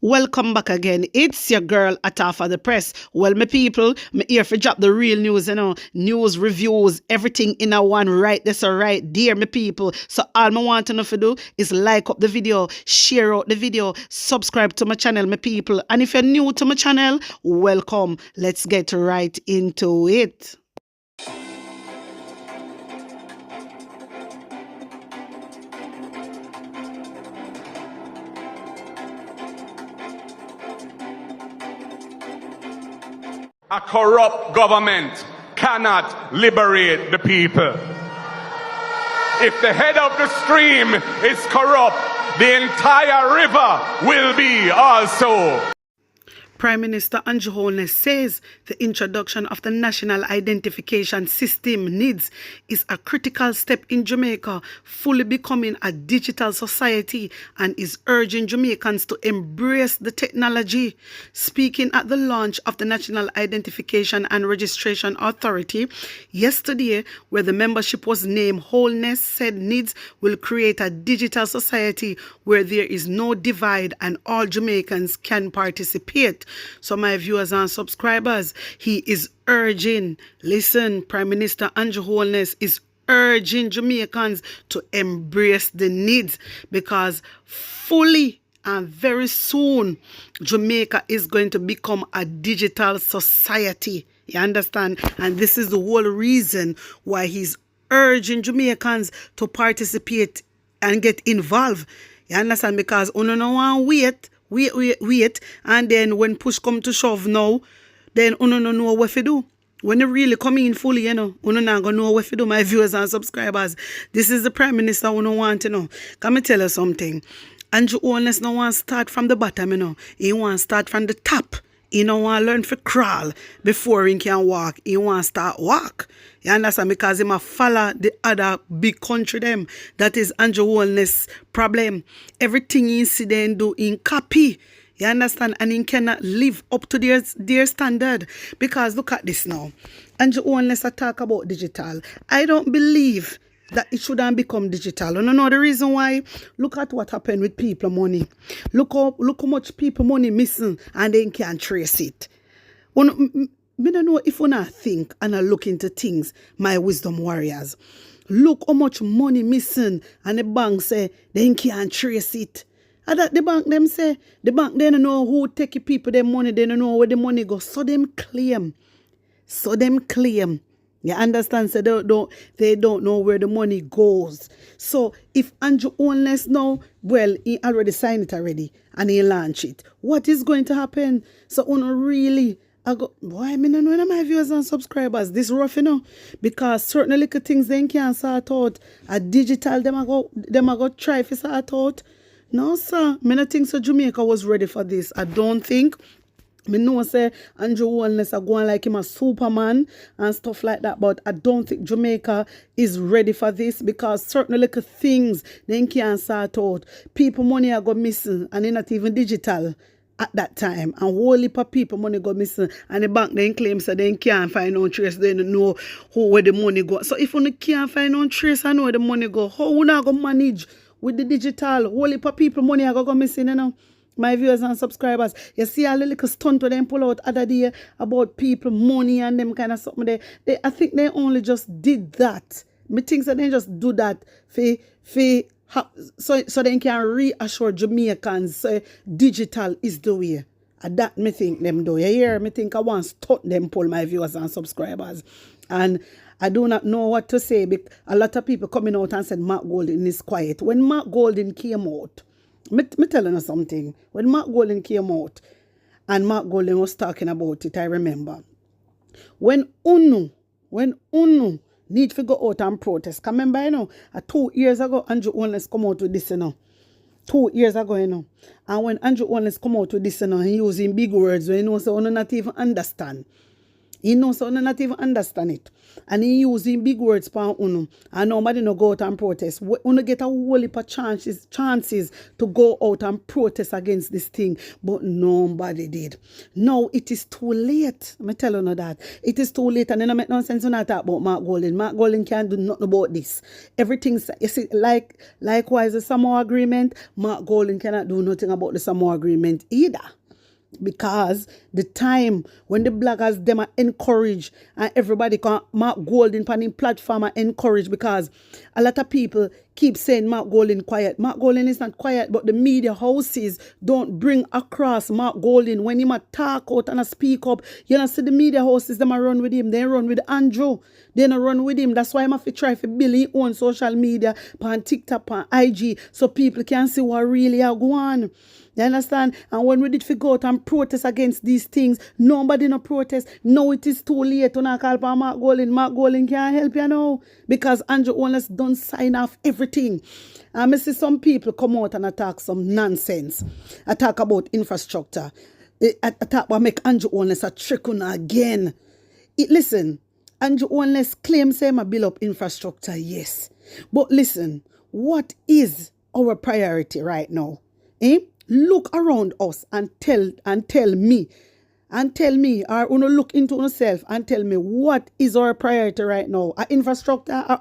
Welcome back again. It's your girl Atafa the Press. Well, my people, me here for drop the real news, news, reviews, everything in a one right. That's all right, dear my people. So all I want to know to do is like up the video, share out the video, subscribe to my channel, my people. And if you're new to my channel, welcome. Let's get right into it. A corrupt government cannot liberate the people. If the head of the stream is corrupt, the entire river will be also. Prime Minister Andrew Holness says the introduction of the National Identification System NIDS is a critical step in Jamaica fully becoming a digital society and is urging Jamaicans to embrace the technology. Speaking at the launch of the National Identification and Registration Authority yesterday, where the membership was named, Holness said NIDS will create a digital society where there is no divide and all Jamaicans can participate. So my viewers and subscribers, he is urging, listen, Prime Minister Andrew Holness is urging Jamaicans to embrace the NIDS because fully and very soon, Jamaica is going to become a digital society. You understand? And this is the whole reason why he's urging Jamaicans to participate and get involved. You understand? Because uno no want wait, and then when push come to shove now, then uno no know what to do. When you really come in fully, uno not gonna know what to do, my viewers and subscribers. This is the Prime Minister uno want to know. Can me tell you something? Andrew Holness no want start from the bottom, He want start from the top. He no want learn to crawl before he can walk. He want start walk. You understand? Because he must follow the other big country them. That is Andrew Holness' problem. Everything he see them do in copy. You understand? And he cannot live up to their standard. Because look at this now. Andrew Holness talk about digital. I don't believe that it shouldn't become digital. You know the reason why? Look at what happened with people money. Look how much people money missing and they can't trace it. Me don't know if you not think and I look into things, my wisdom warriors. Look how much money missing and the bank say they can't trace it. And that the bank them say, the bank they don't know who take people their money, they don't know where the money goes. So them claim. You understand? So they don't know where the money goes. So if Andrew Holness now, well, he already signed it already and he launched it. What is going to happen? So really, why me no know my viewers and subscribers? This rough, because certain little things they can't sort out. A digital them a go try to sort out. No, sir. Me no think so Jamaica was ready for this. I don't think. Me know say Andrew Holness are going like him a Superman and stuff like that, but I don't think Jamaica is ready for this because certain little things they can't sort out. People money are go missing and they're not even digital at that time. And whole heap of people money go missing and the bank then claims that they can't find no trace, they don't know where the money go. So if you can't find no trace and know where the money go, how you not go manage with the digital? Whole heap of people money are go missing, My viewers and subscribers, you see a little stunt when they pull out other day about people, money and them kind of something. I think they only just did that. Me think that they just do that so they can reassure Jamaicans say digital is the way. And that me think them do. You hear? Me think I want to stunt them pull, my viewers and subscribers. And I do not know what to say. A lot of people coming out and said Mark Golden is quiet. When Mark Golden came out, me telling you something. When Mark Golden came out, and Mark Golden was talking about it, I remember. When UNU need to go out and protest. Remember, 2 years ago, Andrew Holness come out with this, 2 years ago, And when Andrew Holness come out with this, he using big words, when so UNU not even understand. He knows so not even understand it. And he using big words for uno. And nobody no go out and protest. Uno get a whole heap of chances to go out and protest against this thing. But nobody did. Now it is too late. I'm telling you that. It is too late. And then I make no sense when I talk about Mark Golden. Mark Golden can't do nothing about this. Everything's, you see, likewise the Samoa agreement, Mark Golden cannot do nothing about the Samoa agreement either. Because the time when the bloggers them are encouraged and everybody can Mark Golden on the platform are encouraged, because a lot of people keep saying Mark Golden quiet. Mark Golden is not quiet, but the media houses don't bring across Mark Golden when he might talk out and speak up. You know, see the media houses them a run with him. They run with Andrew. They don't run with him. That's why I'm have to try to build his own social media on TikTok, on IG, so people can see what really are going. You understand? And when we did go out and protest against these things, nobody no protest. No, it is too late to not call for Mark Golden. Mark Golden can't help you now, because Andrew Holness don't sign off everything. And I see some people come out and attack some nonsense. Attack about infrastructure. Attack about make Andrew Holness a trick on again. Listen, Andrew Holness claims him a build up infrastructure, yes. But listen, what is our priority right now? Look around us and tell me, or look into yourself and tell me what is our priority right now. Our infrastructure,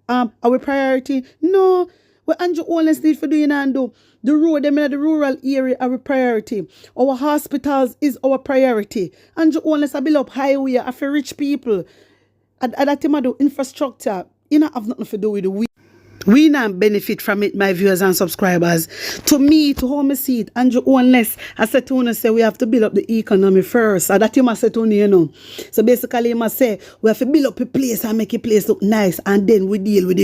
our priority? No. What Andrew Holness need for doing and do. The road, them in the rural area, our priority. Our hospitals is our priority. Andrew Holness a build up highway for rich people. And that him do infrastructure. You know, have nothing to do with the we not benefit from it, my viewers and subscribers. To me, to how me see it, Andrew Holness, I said to you, say we have to build up the economy first. And that you must say to you, know. So basically, you must say we have to build up a place and make a place look nice, and then we deal with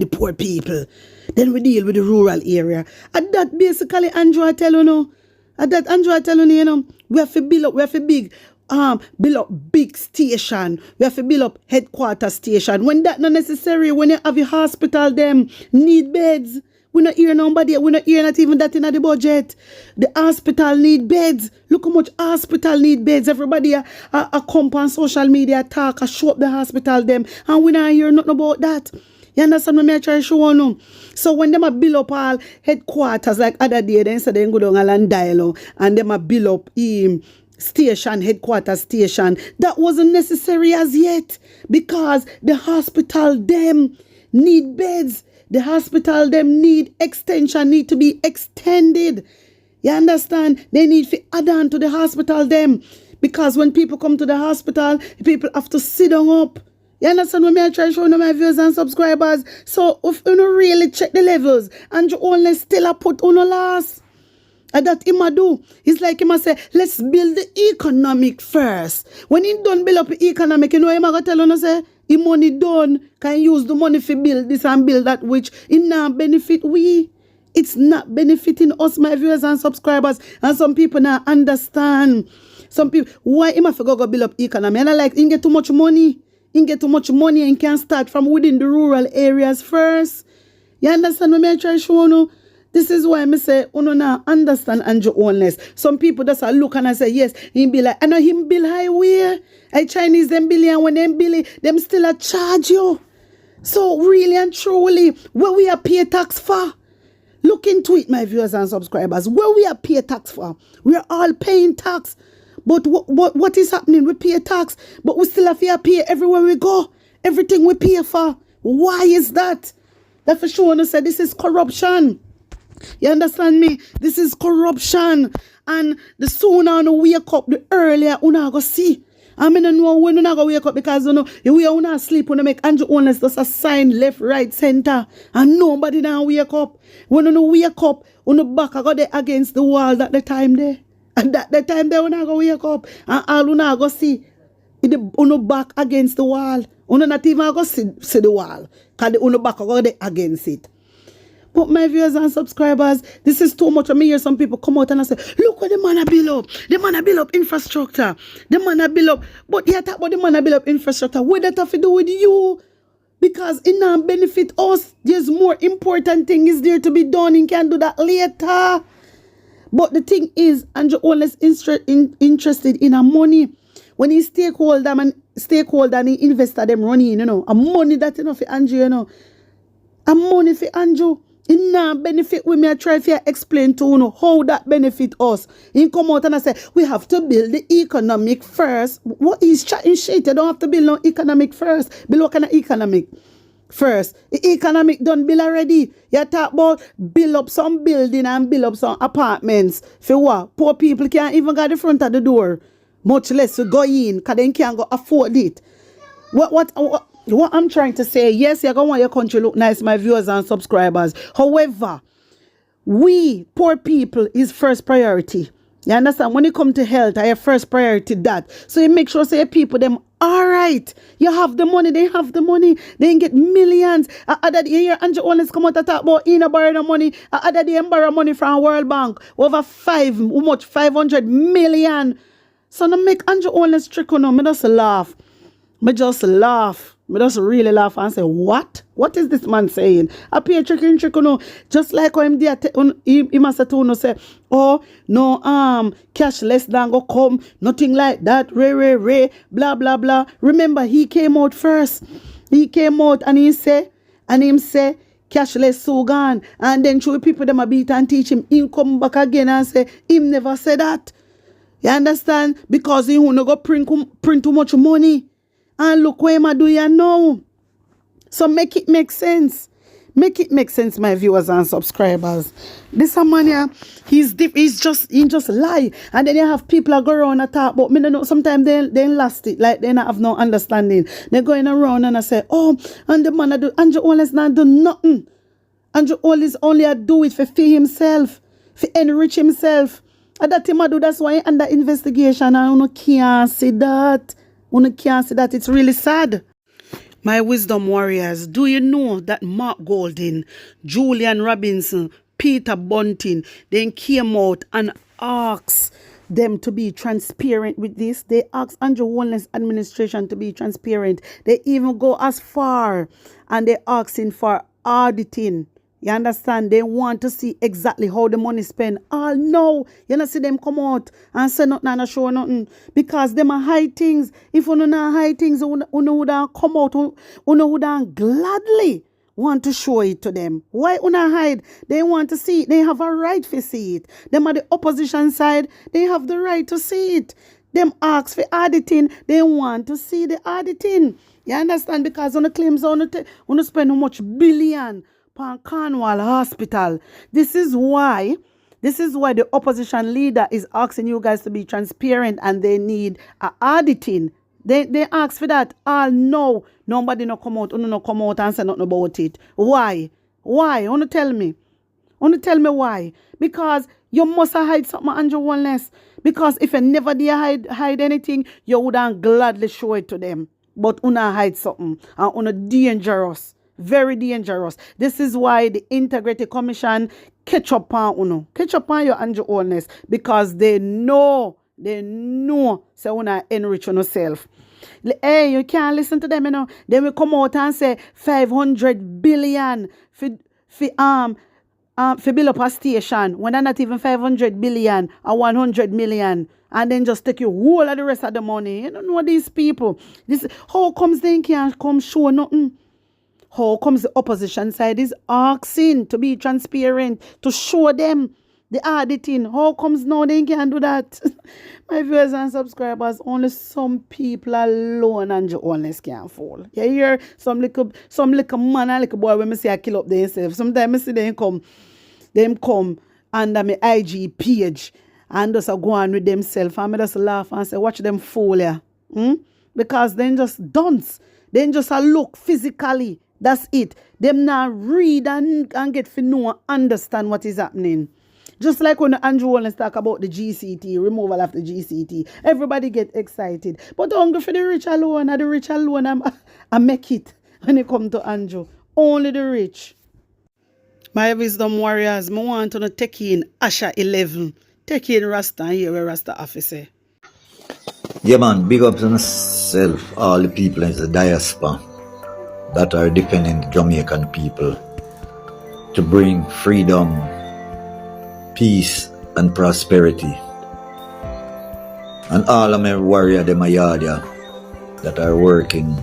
the poor people. Then we deal with the rural area. And that basically, Andrew, I tell you, no. And that Andrew, I tell you, know, we have to build up, we have to build up big station. We have to build up headquarters station. When that not necessary, when you have your hospital, them need beds. We not hear nobody. We not hear not even that in the budget. The hospital need beds. Look how much hospital need beds. Everybody a come on social media talk, a show up the hospital them, and we not hear nothing about that. You understand what I try to show you? So when them a build up all headquarters like other day, then so they go down and dial and them a build up station, headquarters station, that wasn't necessary as yet, because the hospital them need beds. The hospital them need extension, need to be extended. You understand? They need to add on to the hospital them, because when people come to the hospital, people have to sit down up. You understand what I try to show you, my viewers and subscribers? So if you don't really check the levels, and you only still a put on last. And that him a do. It's like him a say, let's build the economic first. When he done build up the economic, you know him a go tell you, say, the money done, can use the money for build this and build that, which it not benefit we. It's not benefiting us, my viewers and subscribers. And some people now understand. Some people, why him have to go build up economy? And I like, he get too much money. He get too much money and can start from within the rural areas first. You understand what I try to show you? This is why I say, you now understand Andrew Holness. Some people just look and I say, yes, him be like, I know him bill highway. I Chinese them billion, when them bill, them still a charge you. So really and truly, what we are pay tax for? Look into it, my viewers and subscribers. What we are pay tax for? We are all paying tax. But what is happening? We pay tax, but we still have to pay everywhere we go. Everything we pay for. Why is that? That for sure, say this is corruption. You understand me? This is corruption. And the sooner you wake up, the earlier you go see. I mean, I know when you go wake up, because you know, we are not sleep, when you make Andrew Holness just a sign left, right, center, and nobody now wake up. When you wake up, you back I go there against the wall at the time there. And that the time there, you go wake up, and all you go see, you back against the wall. You not even go see the wall, because you back go there against it. But my viewers and subscribers, this is too much. I mean, hear some people come out and I say, look what the man a build up. The man a build up infrastructure. The man a build up. But you talk about the man a build up infrastructure. What that have to do with you? Because it not benefit us. There's more important thing is there to be done. You can do that later. But the thing is, Andrew Holness interested in our money. When he stakeholder and he investor them running, you know, a money that enough for Andrew, you know. A money for Andrew. It not benefit with me. I try to explain to you know, how that benefit us. He come out and I say, we have to build the economic first. What is chatting shit? You don't have to build no economic first. Build what kind of economic first? The economic done build already. You talk about build up some building and build up some apartments. For what? Poor people can't even go to the front of the door. Much less to go in because they can't go afford it. What I'm trying to say, yes, you're going to want your country look nice, my viewers and subscribers. However, we, poor people, is first priority. You understand? When it comes to health, I have first priority that. So you make sure, say, people, them, all right, you have the money, they have the money, they can get millions. Other day, here, Andrew Owens come out and talk about, borrow the money. Other day, borrow money from World Bank. Over 500 million. So now make Andrew Owens trickle now. Me just laugh. Me just really laugh and say, what? What is this man saying? I pay trick, no. Just like him there, he must have told say, oh, no, cash less than go come, nothing like that, ray, blah, blah, blah. Remember, he came out first. He came out and him say, cashless so gone. And then show people them a beat and teach him. He come back again and say, him never said that. You understand? Because he wanna go print too much money. And look what I do you know. So make it make sense. Make it make sense, my viewers and subscribers. This man here, he just lie. And then you have people that go around and talk, but me don't know, sometimes they lost it, like they not have no understanding. They're going around and I say, oh, and the man I do, Andrew always not do nothing. Andrew always only do it for himself, for enrich himself. And that him do, that's why he under investigation. And you can't see that. You can't see that. It's really sad. My wisdom warriors, do you know that Mark Golding, Julian Robinson, Peter Bunting, then came out and asked them to be transparent with this? They asked Andrew Owens administration to be transparent. They even go as far and they asking for auditing. You understand? They want to see exactly how the money spent. Oh no, you not see them come out and say nothing and show nothing. Because them are hide things. If you not hide things, you would come out, you would gladly want to show it to them. Why you not hide? They want to see it. They have a right to see it. Them are the opposition side. They have the right to see it. Them ask for auditing. They want to see the auditing. You understand? Because on the claims on the spend how much billion on Cornwall Hospital. This is why the opposition leader is asking you guys to be transparent and they need auditing. They ask for that. No, nobody no come out. No come out and say nothing about it. Why? Want to tell me? Want to tell me why? Because you must hide something, Andrew Owens. Because if you never did hide anything, you would gladly show it to them. But una hide something and una dangerous. Very dangerous. This is why the Integrity Commission catch up on your Andrew Owens, because they know say una enrich on yourself. Hey, you can't listen to them, you know. They will come out and say 500 billion for build up a station when they're not even 500 billion or 100 million. And then just take you whole of the rest of the money. You don't know these people. How comes they can't come show nothing? How comes the opposition side is asking to be transparent, to show them the auditing? How comes now they can't do that? My viewers and subscribers, only some people alone and you honest can't fall. You hear some little man and little boy when I see I kill up themselves. Sometimes I see them come under my IG page and just go on with themselves. And I just laugh and say, watch them fool ya. Because they just dunce. They just look physically. That's it. Them now read and get to know and understand what is happening. Just like when Andrew Owens talk about the GCT, removal of the GCT. Everybody get excited. But don't go for the rich alone. And the rich alone, I make it when it come to Andrew. Only the rich. My wisdom warriors, I want to take in Asha 11. Take in Rasta and hear where Rasta Haffi say. Yeah man, big up to myself, all the people in the diaspora that are depending the Jamaican people to bring freedom, peace and prosperity And all of my warrior them a yard yeah, that are working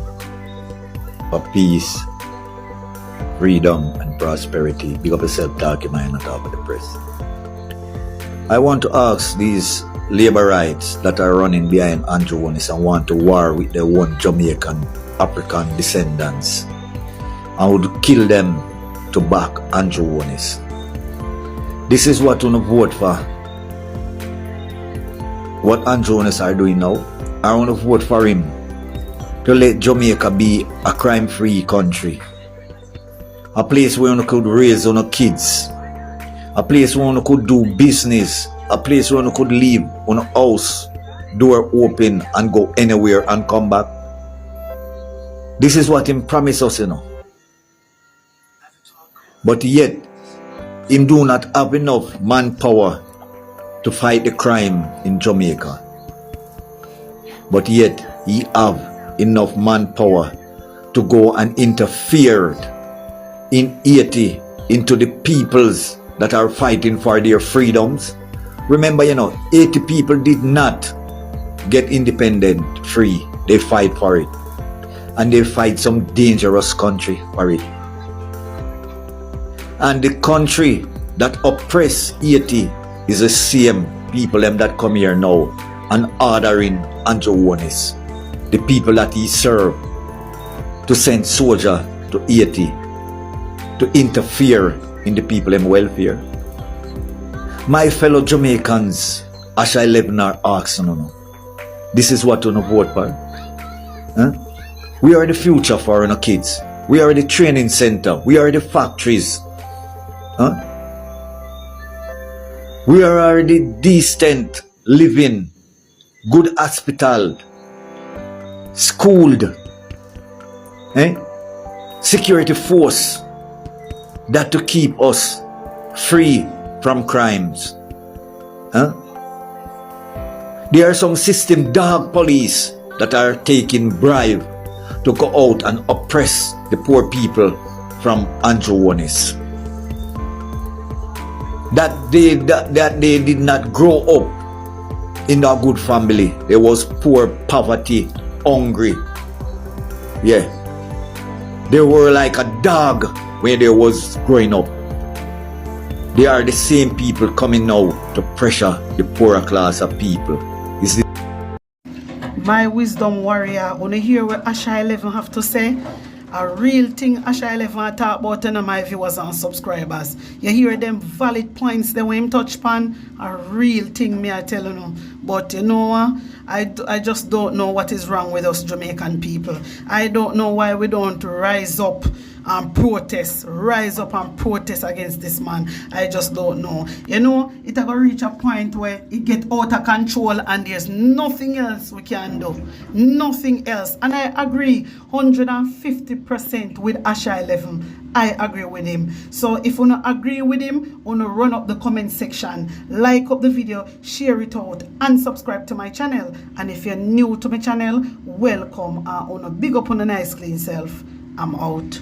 for peace, freedom and prosperity. Big up yourself, talking man on top of the press. I want to ask these labor rights that are running behind Andrew Wanis and want to war with their own Jamaican, African descendants and would kill them to back Andrew Wanis. This is what you vote for. What Andrew Wanis are doing now. I want to vote for him to let Jamaica be a crime-free country. A place where you could raise your kids. A place where you could do business. A place where you could live on a house, door open and go anywhere and come back. This is what him promise us, you know. But yet, him do not have enough manpower to fight the crime in Jamaica. But yet, he have enough manpower to go and interfere in Haiti into the peoples that are fighting for their freedoms. Remember, you know, 80 people did not get independent free. They fight for it. And they fight some dangerous country for it. And the country that oppress Haiti is the same people them that come here now and ordering Andrew Wanis, the people that he served, to send soldier to Haiti to interfere in the people them welfare. My fellow Jamaicans, as I live in our asking, this is what you vote for. Huh? We are the future for our kids. We are the training center. We are the factories. Huh? We are already decent living, good hospital, schooled, security force that to keep us free from crimes. Huh? There are some system dog police that are taking bribe to go out and oppress the poor people from Andrew Wanis. That they did not grow up in a good family. They was poor, poverty, hungry. Yeah. They were like a dog when they was growing up. They are the same people coming now to pressure the poorer class of people. Is this My wisdom warrior, wanna hear what Asha 11 have to say? A real thing Asha 11 talk about and my viewers and subscribers. You hear them valid points that when him touch pan, a real thing me I tell you. But you know, I just don't know what is wrong with us Jamaican people. I don't know why we don't rise up and protest against this man. I just don't know. You know, it will reach a point where it get out of control and there's nothing else we can do. Nothing else. And I agree 150% with Asha 11. I agree with him. So if you don't agree with him, you know, run up the comment section, like up the video, share it out, and subscribe to my channel. And if you're new to my channel, welcome. On a big up on a nice clean self. I'm out.